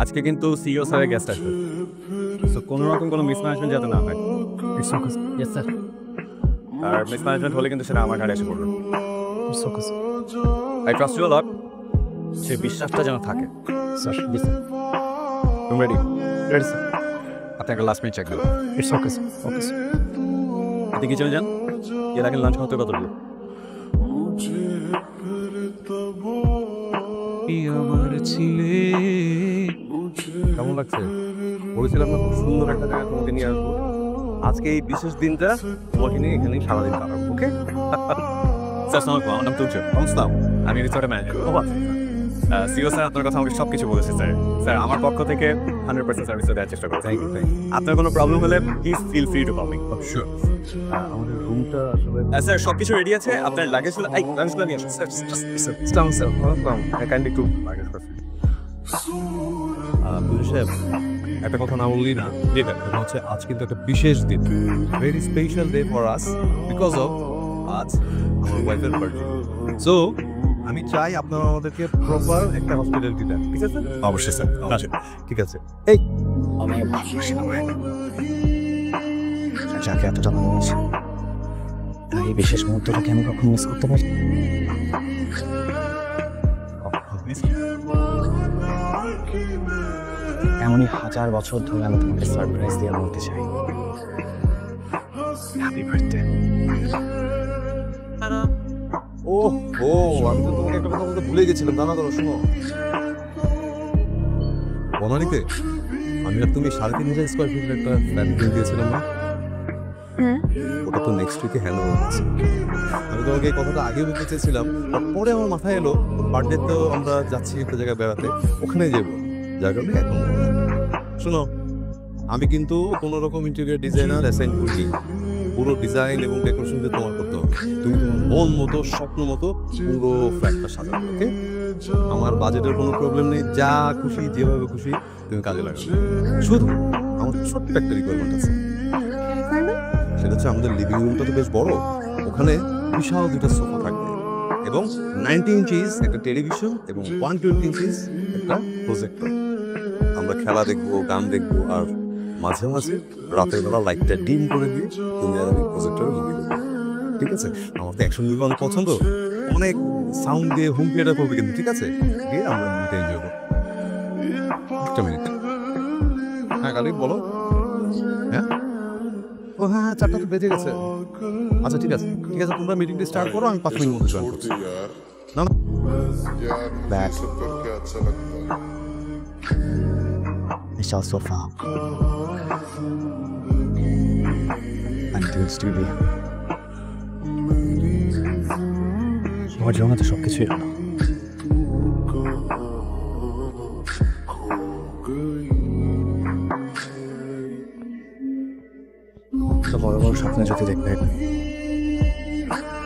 আজকে কিন্তু সিইও স্যারের গেস্ট আসবে, সো কোনো রকম কোনো মিসম্যানেজমেন্ট যাতে না হয়। Yes sir. আর মিসম্যানেজমেন্ট হলে কিন্তু সেটা আমার ঘাড়ে এসে পড়বে। আই ট্রাস্ট ইউ আ লট। সেই বিশ্বাসটা যেন থাকে। স্যার জি স্যার। তুমি রেডি? Ready sir. আপনি একটা লাস্ট মিনিট চেক দেবেন। It's okay sir. Okay sir. আপনি কিচেনে যান, এর আগে লাঞ্চ খাওয়াতে কত দিল? আমার ছিলে কেমন লাগছে? বলেছিলাম না খুব সুন্দর একটা জায়গা তোমাকে নিয়ে আসবো। আজকে এই বিশেষ দিনটা তোমাকে নিয়ে এখানেই সারাদিন কাটাবো, ওকে? স্যার সালাম আলাইকুম, আমার নাম তুলছে। নমস্কার, আমি রিসর্টের ম্যানেজার। সিও স্যার আপনার কথা আমাকে সব কিছু বলেছে স্যার। স্যার আমার পক্ষ থেকে 100% সার্ভিস দেওয়ার চেষ্টা করছি। Thank you. আপনার কোনো প্রবলেম হলে please feel free to call me. Sure. আমাদের রুমটা আসলে স্যার সব কিছু রেডি আছে। আপনার লাগেজগুলো লাগেজগুলো নিয়ে আসুন স্যার। কাইন্ডলি একটু লাগেজ করুন। পুলিশ সাহেব, একটা কথা না বললি না, যেটা হচ্ছে আজ কিন্তু একটা বিশেষ দিন, very special day for us because of আজ আমার ওয়াইফের বার্থডে। সো আমি চাই আপনারা আমাদেরকে প্রপার একটা হসপিটালিটি দেন, ঠিক আছে? অবশ্যই স্যার, আসুন। ঠিক আছে। এই আমি ভালোবাসি আমায়, যাকে এতটা ভালোবাসি, এই বিশেষ মুহূর্তটাকে আমি কখনো মিস করতে পারি? এমনই 1000 বছর ধরে আমি তোমাকে সারপ্রাইজ দিয়ে বলতে চাই, হ্যাপি বার্থডে। ও ও আমি তো তোমাকে একটা কথা বলতে ভুলে গেছিলাম। দাঁড়া দাঁড়া, শোনো বনানীতে আমি আর তুমি 3.5 স্কোয়ার ফিটের একটা ফ্ল্যাট কিনে দিয়েছিলাম না? ওটা তো নেক্সট উইকে হ্যান্ড ওভার হচ্ছে। আমি তোমাকে এই কথাটা আগে বলতে চেয়েছিলাম, পরে আমার মাথায় এলো বার্থডে তো আমরা যাচ্ছি একটা জায়গায় বেড়াতে, ওখানে যাবো, যার কারণে এখন শোনো, আমি কিন্তু কোনো রকম ইন্টেরিয়র ডিজাইনার অ্যাসাইন করি। পুরো ডিজাইন এবং ডেকোরেশনটা তোমার করতে হবে। তুমি তোমার মন মতো, স্বপ্ন মতো পুরো ফ্ল্যাটটা সাজাবে, ওকে? আমার বাজেটের কোনো প্রবলেম নেই, যা খুশি যেভাবে খুশি তুমি কাজে লাগাবে। শুধু আমার ছোট্ট একটা রিকোয়ারমেন্ট আছে, সেটা হচ্ছে আমাদের লিভিং রুমটা তো বেশ বড়, ওখানে বিশাল 2টা সোফা থাকবে এবং 90 ইঞ্চিস একটা টেলিভিশন এবং 120 ইঞ্চিস একটা প্রজেক্টর। আমরা খেলা দেখবো, গান দেখবো, আর মাঝে মাঝে রাতের বেলা লাইটটা ডিম করে দিয়ে তুমি আর আমি প্রজেক্টরে মুভি দেখবো, ঠিক আছে? আমার তো অ্যাকশন মুভি অনেক পছন্দ, অনেক সাউন্ড দিয়ে হোম থিয়েটার করবে কিন্তু, ঠিক আছে? দিয়ে আমরা মুভিটা এনজয় করবো। একটা মিনিট, হ্যাঁ কালি বলো। হ্যাঁ ও হ্যাঁ, 4টা তো বেজে গেছে। আচ্ছা ঠিক আছে, ঠিক আছে, তোমরা মিটিংটা স্টার্ট করো, আমি 5 মিনিট মধ্যে জয়েন করছি। না না That is also far. And it used to be. আমার জীবনে তো সবকিছুই হলো। তো বড় বড় স্বপ্ন যদি দেখবে,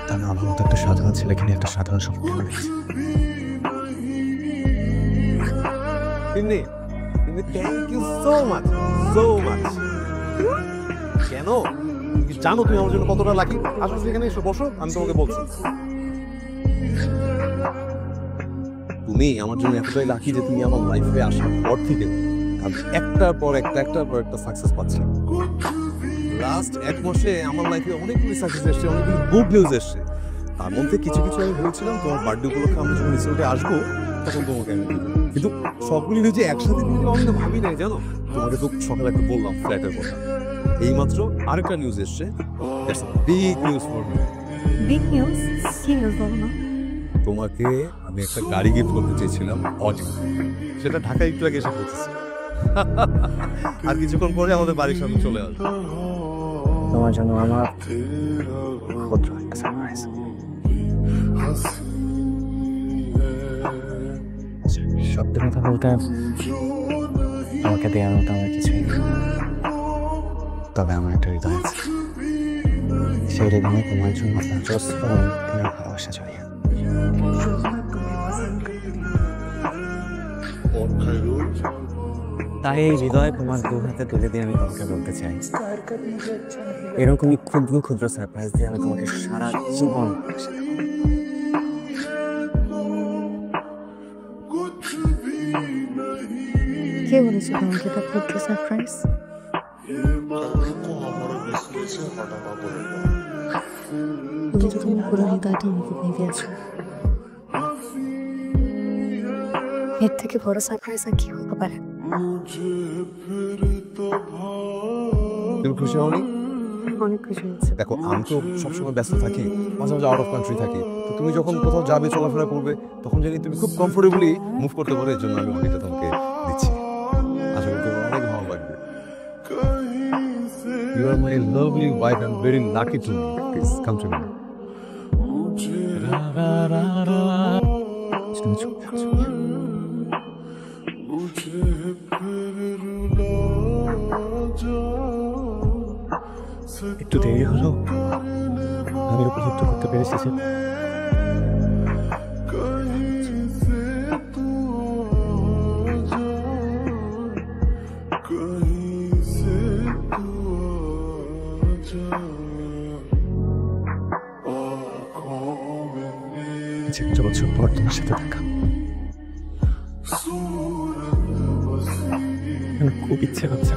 তাহলে আমার মতো একটা সাধারণ ছেলেকে নিয়ে একটা সাধারণ স্বপ্ন দেখেছি। Tinni, thank you so much, so much. কেন তুমি কি জানো তুমি আমার জন্য কতটা লাকি? আসো এখানে এসো, বসো, আমি তোমাকে বলছি। তুমি আমার জন্য এতটাই লাকি যে তুমি আমার লাইফে আসার পর থেকে আমি একটার পর একটা সাকসেস পাচ্ছি। লাস্ট 1 মাসে আমার লাইফে অনেকগুলি সাকসেস এসছে, অনেকগুলি গুড নিউজ এসছে। তার মধ্যে কিছু কিছু আমি বলছিলাম তোমার বার্থডে উপলক্ষে আমরা যখন রিসোর্টে আসবো তখন তোমাকে আমি দিব। কিন্তু সবগুলি নিউজে একসাথে দিতে আমি তো ভাবি নাই, জানো? তোমাকে তো সকালে একটা বললাম ফ্ল্যাটের কথা, এইমাত্র আরেকটা নিউজ এসছে। Big news for me. Big news? কি নিউজ বলো না? তোমাকে আমি একটা গাড়ি গিফট করতে চেয়েছিলাম, অডি। সেটা ঢাকায় একটু আগে এসে পৌঁছেছে। আর কিছুক্ষণ পরে আমাদের বাড়ির সামনে চলে আসবে। তোমার জন্য আমার ক্ষুদ্র একটা সারপ্রাইজ। সত্যি কথা বলতে আমাকে দেওয়ার মতো আমার কিছুই নেই, তবে আমার একটা হৃদয় আছে। সেই হৃদয়ে তোমার জন্য অজস্র দিনের ভালোবাসা জড়িয়ে। তাই এই হৃদয় তোমার 2 হাতে তুলে দিয়ে আমি তোমাকে বলতে চাই, এরকমই ক্ষুদ্র ক্ষুদ্র সারপ্রাইজ দিয়ে আমি তোমাকে সারা জীবন ভালোবাসি। কি কে বলেছে তোমাকে এটা করতে সারপ্রাইজ? তুমি তো তোমার পুরো হৃদয়টা আমাকে দিয়ে দিয়েছো। এর থেকে বড় সারপ্রাইজ আর কি হতে পারে? তুমি খুশি হওনি? অনেক খুশি হয়েছে। দেখো আমি তো সবসময় ব্যস্ত থাকি, মাঝে মাঝে আউট অফ কান্ট্রি থাকি, তো তুমি যখন কোথাও যাবে চলাফেরা করবে তখন জানি তুমি খুব কমফোর্টেবলি মুভ করতে পারো, এর জন্য আমি এটা তোমাকে দিচ্ছি। আশা করি তোমার অনেক ভালো লাগবে। You are my lovely wife and very lucky to me. Please come to me. একটু দেরি হলো, আমি উপলব্ধ করতে পেরেছি যে একটা বছর পর তোমার সাথে দেখা, আমার খুব ইচ্ছে হচ্ছে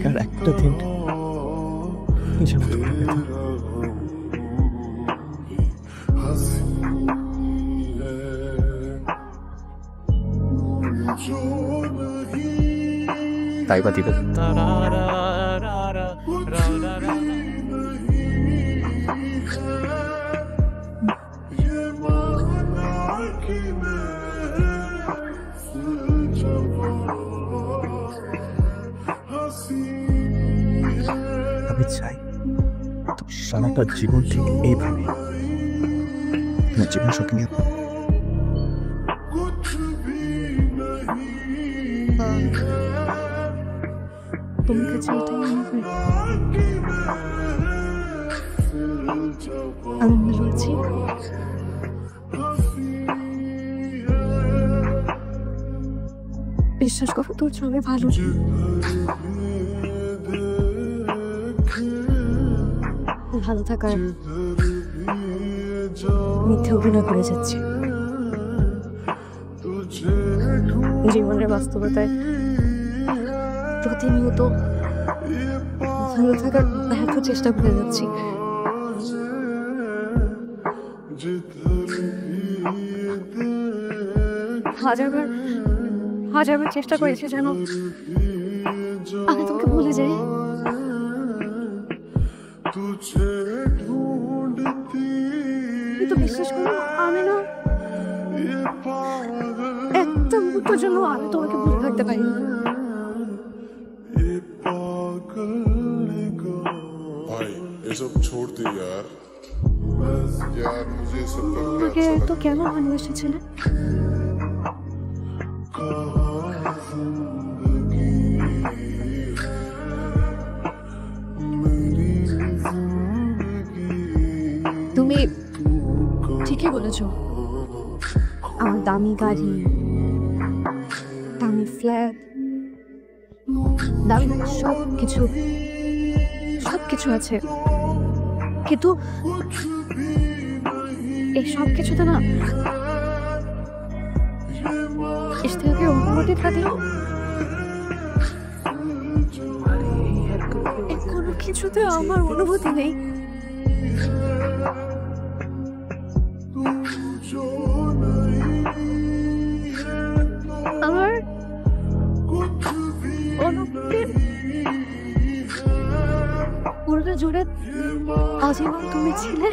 আর একটা দিন যেমন তোমরা পেতাম। তাই বা দিব আমি চাই তো সারাটা জীবন ঠিক এইভাবে তোমার জীবন সঙ্গে নিয়ে তোমার কাছে এটাই মনে হয় আমি বলেছি বিশ্বাস করো তোর সবাই ভালো ভালো থাকার মিথ্যে অভিনয় করে যাচ্ছে। জীবনের বাস্তবতায় প্রতিনিয়ত ভালো থাকার ব্যর্থ চেষ্টা করে যাচ্ছি। হাজারবার চেষ্টা করেছি যেন আমি তোকে ভুলে যাই, কিন্তু বিশ্বাস করো আমি না একটা মুহূর্তের জন্য আমি তোমাকে ভুলে থাকতে পারি। भाई ये सब छोड़ दे यार मुझे सब करना তোমাকে তো কেন ভালোবেসেছিলে? তুমি ঠিকই বলেছো, আমার দামি গাড়ি, দামি ফ্ল্যাট, দামি সব কিছু আছে, কিন্তু এই সব কিছুতে না ইশতিয়াকের অনুভূতি থাকলেও কোনো কিছুতে আমার অনুভূতি নেই। আমার অনুভূতির পুরোটা জুড়ে আজীবন তুমি ছিলে।